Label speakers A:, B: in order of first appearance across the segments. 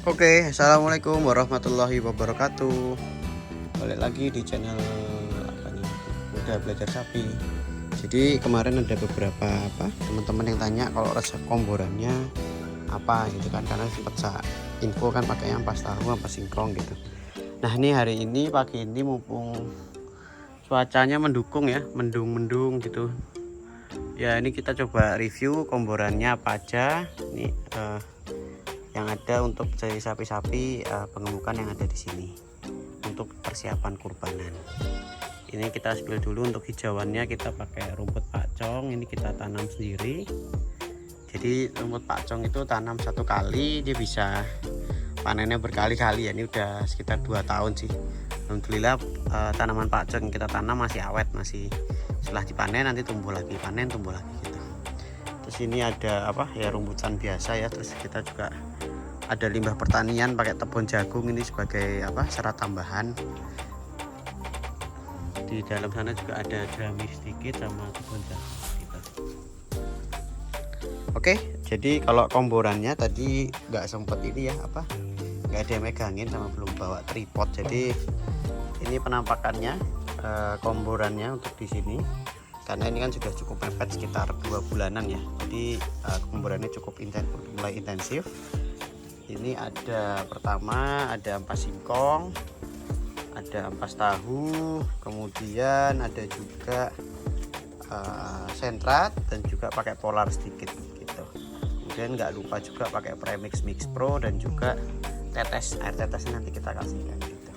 A: Oke, assalamualaikum warahmatullahi wabarakatuh. Balik lagi di channel apa nih? Mudah Belajar Sapi. Jadi kemarin ada beberapa teman-teman yang tanya kalau resep komborannya apa gitu kan, karena sempat info kan pakai ampas tahu, ampas singkong gitu. Nah ini hari ini pagi ini mumpung cuacanya mendukung ya, mendung gitu. Ya ini kita coba review komborannya apa aja. Nih yang ada untuk dari sapi-sapi pengemukan yang ada di sini untuk persiapan kurbanan. Ini kita spill dulu. Untuk hijauannya kita pakai rumput pakcong, ini kita tanam sendiri. Jadi rumput pakcong itu tanam satu kali dia bisa panennya berkali-kali ya. Ini udah sekitar 2 tahun sih, alhamdulillah. Tanaman pakcong kita tanam masih awet, masih setelah dipanen nanti tumbuh lagi, panen tumbuh lagi gitu. Terus ini ada rumputan biasa ya. Terus kita juga ada limbah pertanian pakai tepung jagung, ini sebagai serat tambahan. Di dalam sana juga ada jerami sedikit sama tepung jagung gitu. Oke, jadi kalau komborannya tadi nggak sempet ini ya nggak ada yang megangin sama belum bawa tripod. Jadi ini penampakannya komborannya untuk di sini, karena ini kan sudah cukup mepet sekitar 2 bulanan ya. Jadi komborannya cukup mulai intensif. Ini ada pertama ada ampas singkong, ada ampas tahu, kemudian ada juga sentrat dan juga pakai polar sedikit gitu. Kemudian nggak lupa juga pakai premix mix pro dan juga tetes, air tetesnya nanti kita kasihkan gitu.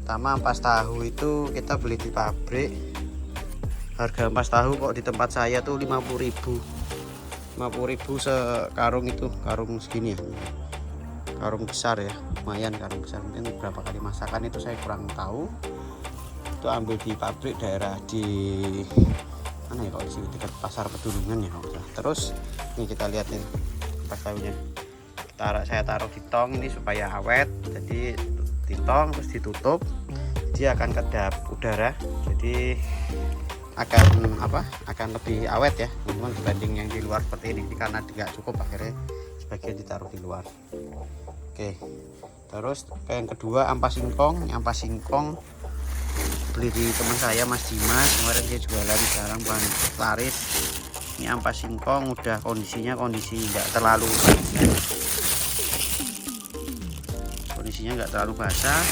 A: Pertama ampas tahu itu kita beli di pabrik. Harga ampas tahu kok di tempat saya tuh 50.000 sekarung, itu karung segini ya, karung besar ya, lumayan karung besar. Mungkin berapa kali masakan itu saya kurang tahu. Itu ambil di pabrik daerah di mana ya, kalau di sini dekat pasar Pedulungan ya. Terus ini kita lihat nih ampas tahunya, saya taruh di tong ini supaya awet. Jadi di tong terus ditutup, dia akan kedap udara, jadi akan lebih awet ya teman-teman dibanding yang di luar seperti ini. Karena tidak cukup akhirnya sebagian ditaruh di luar. Oke, terus yang kedua ampas singkong. Ini ampas singkong beli di teman saya Mas Dimas, kemarin dia jualan, sekarang bahan laris. Ini ampas singkong udah kondisinya nggak terlalu basah.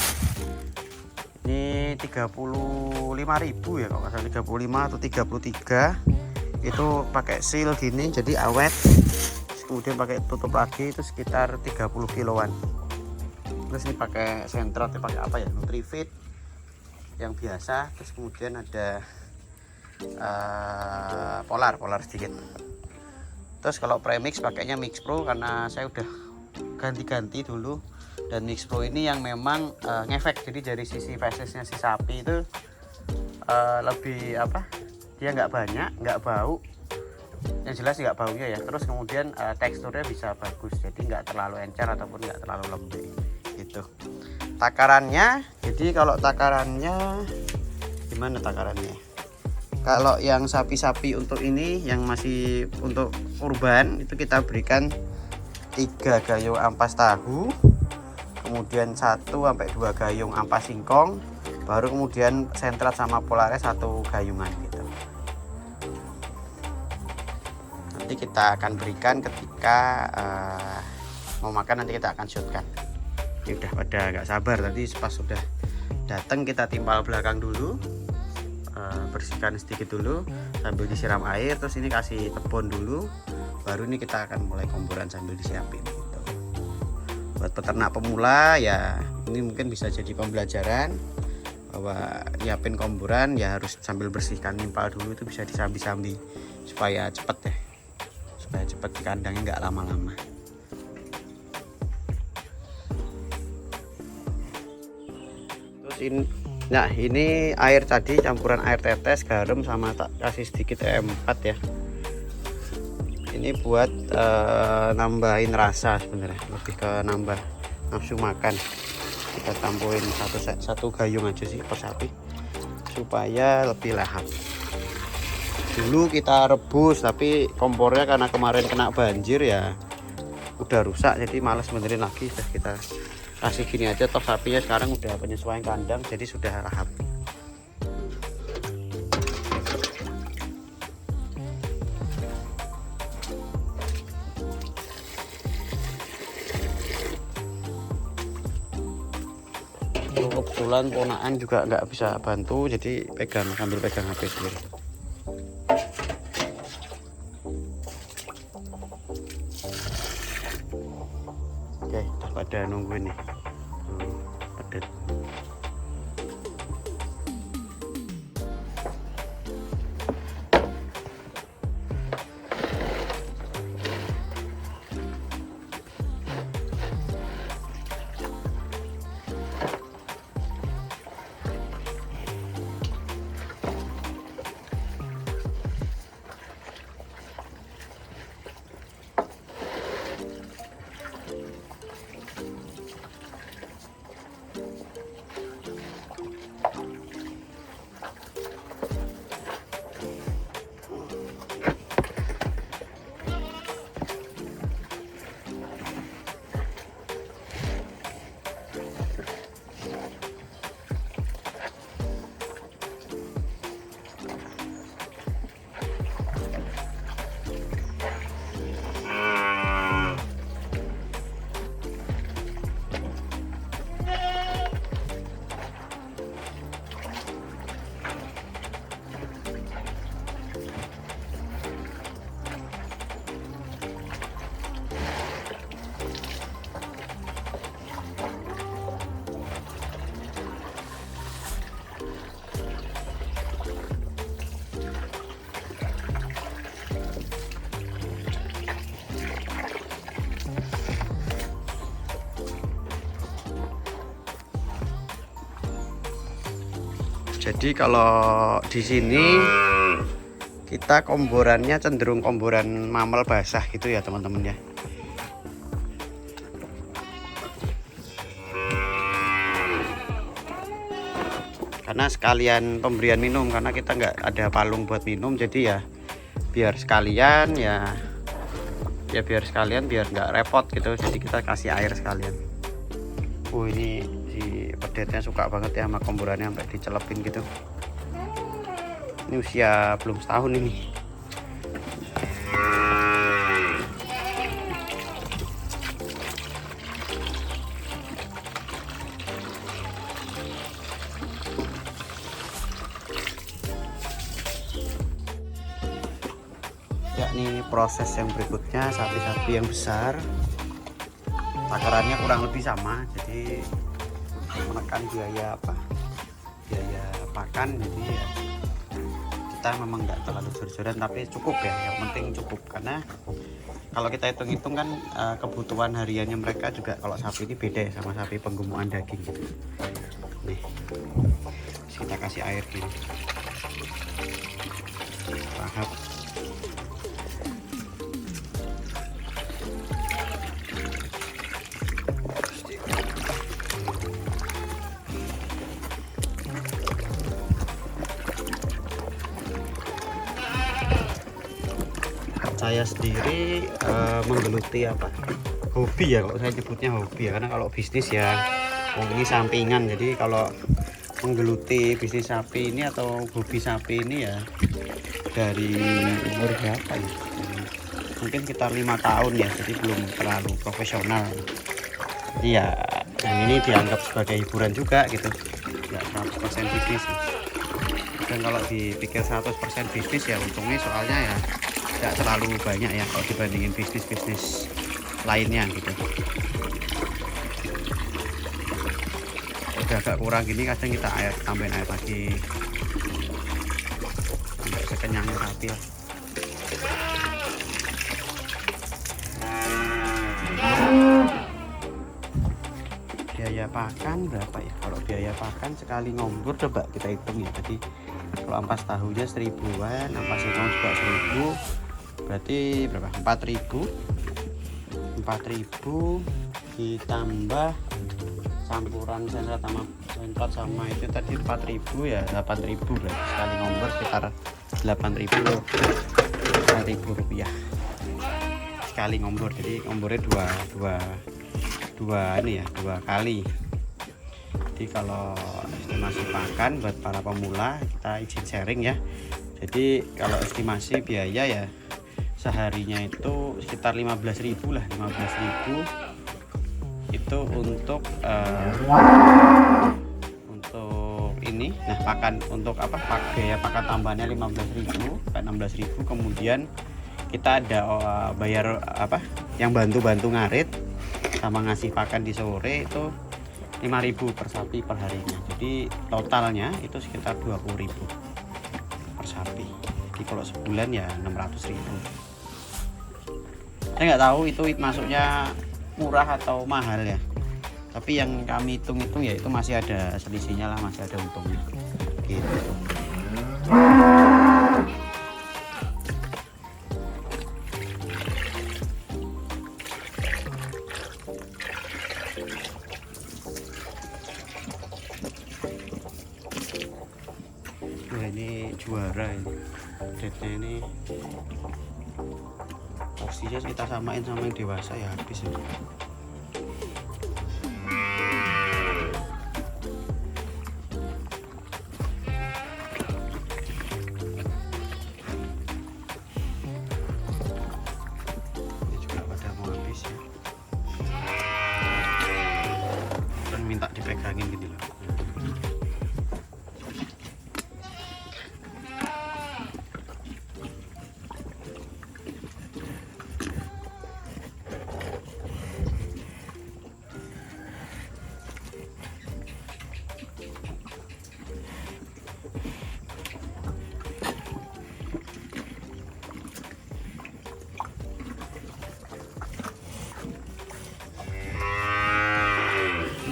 A: Ini 35.000 ya kalau nggak salah, 35 atau 33. Itu pakai seal gini jadi awet. Kemudian pakai tutup lagi itu sekitar 30 kiloan. Terus ini pakai sentrat, pakai Nutrifit yang biasa. Terus kemudian ada polar sedikit. Terus kalau premix pakainya mix pro, karena saya udah ganti-ganti dulu. Dan mix pro ini yang memang ngefek, jadi dari sisi fesesnya si sapi itu lebih dia nggak banyak, nggak bau, yang jelas nggak baunya ya. Terus kemudian teksturnya bisa bagus, jadi nggak terlalu encer ataupun nggak terlalu lembek gitu. Takarannya, jadi kalau takarannya gimana takarannya? Kalau yang sapi-sapi untuk ini yang masih untuk kurban itu kita berikan 3 gayung ampas tahu, kemudian 1-2 gayung ampas singkong, baru kemudian sentrat sama polarnya 1 gayungan gitu. Nanti kita akan berikan ketika mau makan, nanti kita akan shootkan. Ini udah pada nggak sabar, tadi pas sudah datang kita timpal belakang dulu, bersihkan sedikit dulu sambil disiram air. Terus ini kasih tebon dulu, baru ini kita akan mulai komboran sambil disiapin gitu. Buat peternak pemula ya ini mungkin bisa jadi pembelajaran bahwa nyiapin komboran ya harus sambil bersihkan, nimpal dulu, itu bisa disambi-sambi supaya cepet ya, supaya cepet di kandangnya nggak lama-lama. Terus ini air tadi campuran air tetes, garam sama tak kasih sedikit E4 ya. Ini buat nambahin rasa sebenarnya, lebih ke nambah nafsu makan. Kita tambahin satu gayung aja sih per sapi supaya lebih lahap. Dulu kita rebus, tapi kompornya karena kemarin kena banjir ya udah rusak, jadi males benerin lagi. Sudah kita kasih gini aja, toh sapinya sekarang udah penyesuaian kandang, jadi sudah lahap. Kebetulan ponaan juga nggak bisa bantu, jadi sambil pegang HP sendiri. Oke, udah pada nungguin nih. Pedet. Jadi kalau di sini kita komborannya cenderung komboran mamel basah gitu ya teman-teman ya. Karena sekalian pemberian minum, karena kita nggak ada palung buat minum, jadi ya biar sekalian biar sekalian, biar nggak repot gitu, jadi kita kasih air sekalian. Ini si pedetnya suka banget ya sama komborannya, sampai dicelepin gitu. Ini usia belum setahun ini. Ya, ini proses yang berikutnya, sapi-sapi yang besar takarannya kurang lebih sama, jadi menekan biaya pakan. Jadi ya kita memang nggak terlalu jor-joran, tapi cukup ya, yang penting cukup. Karena kalau kita hitung-hitung kan kebutuhan hariannya mereka juga, kalau sapi ini beda ya sama sapi penggemukan daging gitu. Nih, kita kasih air gini, tahap. Saya sendiri menggeluti hobi ya, kalau saya nyebutnya hobi ya, karena kalau bisnis ya ini sampingan. Jadi kalau menggeluti bisnis sapi ini atau hobi sapi ini ya dari umur berapa ya, mungkin sekitar 5 tahun ya, jadi belum terlalu profesional. Iya, dan ini dianggap sebagai hiburan juga gitu, nggak 100% bisnis. Dan kalau dipikir 100% bisnis ya untungnya soalnya ya tidak terlalu banyak ya kalau dibandingin bisnis lainnya gitu. Udah agak kurang gini, kadang kita tambahin air lagi sampai sekenyangnya sapi lah. Biaya pakan berapa ya? Kalau biaya pakan sekali ngombor coba kita hitung ya. Jadi kalau ampas tahunya 1000-an, ampas singkong juga 1000, berarti berapa? 4000 ditambah campuran sensat sama itu tadi 4000 ya, 8000, berarti sekali ngombor sekitar 8000 rupiah. sekali ngombor, jadi ngombornya dua kali. Jadi kalau estimasi pakan buat para pemula, kita izin sharing ya. Jadi kalau estimasi biaya ya seharinya itu sekitar 15.000 lah, 15.000 itu untuk ini. Nah, pakan untuk apa? Biaya pakan tambahannya 15.000, 16.000. Kemudian kita ada bayar apa? Yang bantu ngarit sama ngasih pakan di sore itu 5.000 per sapi per harinya. Jadi totalnya itu sekitar 20.000 per sapi. Jadi kalau sebulan ya 600.000. Saya nggak tahu itu masuknya murah atau mahal ya. Tapi yang kami hitung-hitung ya itu masih ada selisihnya lah, masih ada untungnya gitu. Wah, ini juara ini. Rednya ini porsinya kita samain sama yang dewasa ya habis ya. Minta dipegangin gitu loh.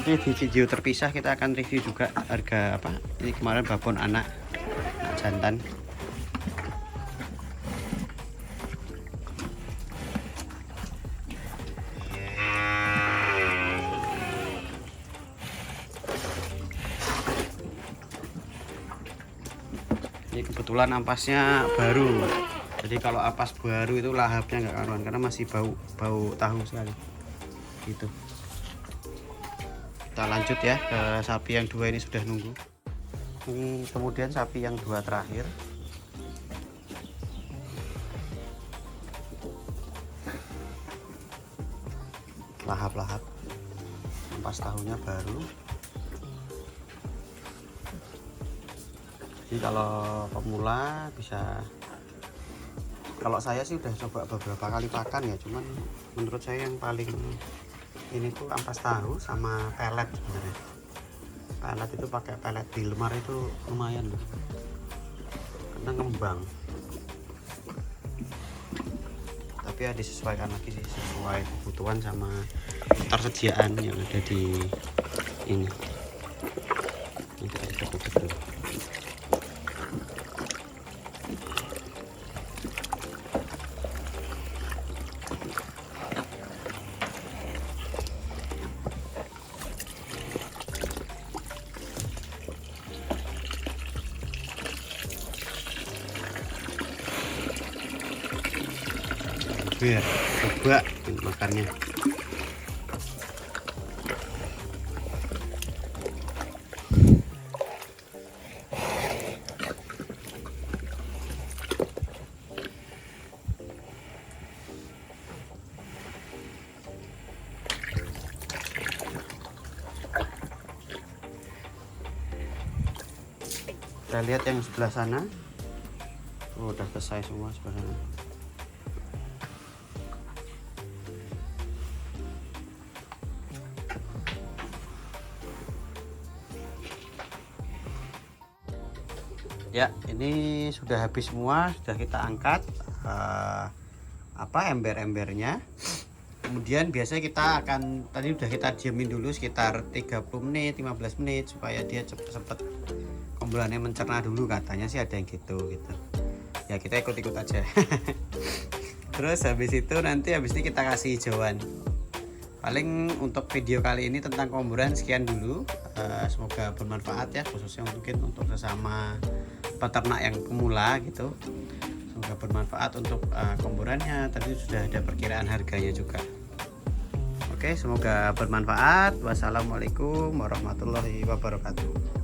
A: Di video terpisah kita akan review juga harga apa ini kemarin babon anak jantan. Ini kebetulan ampasnya baru, jadi kalau ampas baru itu lahapnya nggak karuan karena masih bau tahu sekali gitu. Kita lanjut ya ke sapi yang dua ini, sudah nunggu. Ini kemudian sapi yang dua terakhir. Lahap-lahap, ampas tahunya baru. Jadi kalau pemula bisa, kalau saya sih udah coba beberapa kali pakan ya, cuman menurut saya yang paling ini tuh ampas tahu sama pelet sebenarnya. Pelet itu pakai pelet Wilmar itu lumayan loh, karena ngembang. Tapi ya disesuaikan lagi sih, sesuai kebutuhan sama ketersediaan yang ada di ini. Ini kita coba dulu. Biar coba makannya. Kita lihat yang sebelah sana. Oh, udah selesai semua sebenarnya. Ya, ini sudah habis semua, sudah kita angkat ember-embernya. Kemudian biasanya kita akan, tadi udah kita diamin dulu sekitar 30 menit 15 menit supaya dia cepet-cepet kombulannya mencerna dulu, katanya sih ada yang gitu. Ya kita ikut-ikut aja. Terus habis itu nanti habis ini kita kasih hijauan. Paling untuk video kali ini tentang komburan sekian dulu. Semoga bermanfaat ya, khususnya mungkin untuk sesama peternak yang pemula gitu. Semoga bermanfaat untuk komporannya. Tadi sudah ada perkiraan harganya juga. Oke, semoga bermanfaat. Wassalamualaikum warahmatullahi wabarakatuh.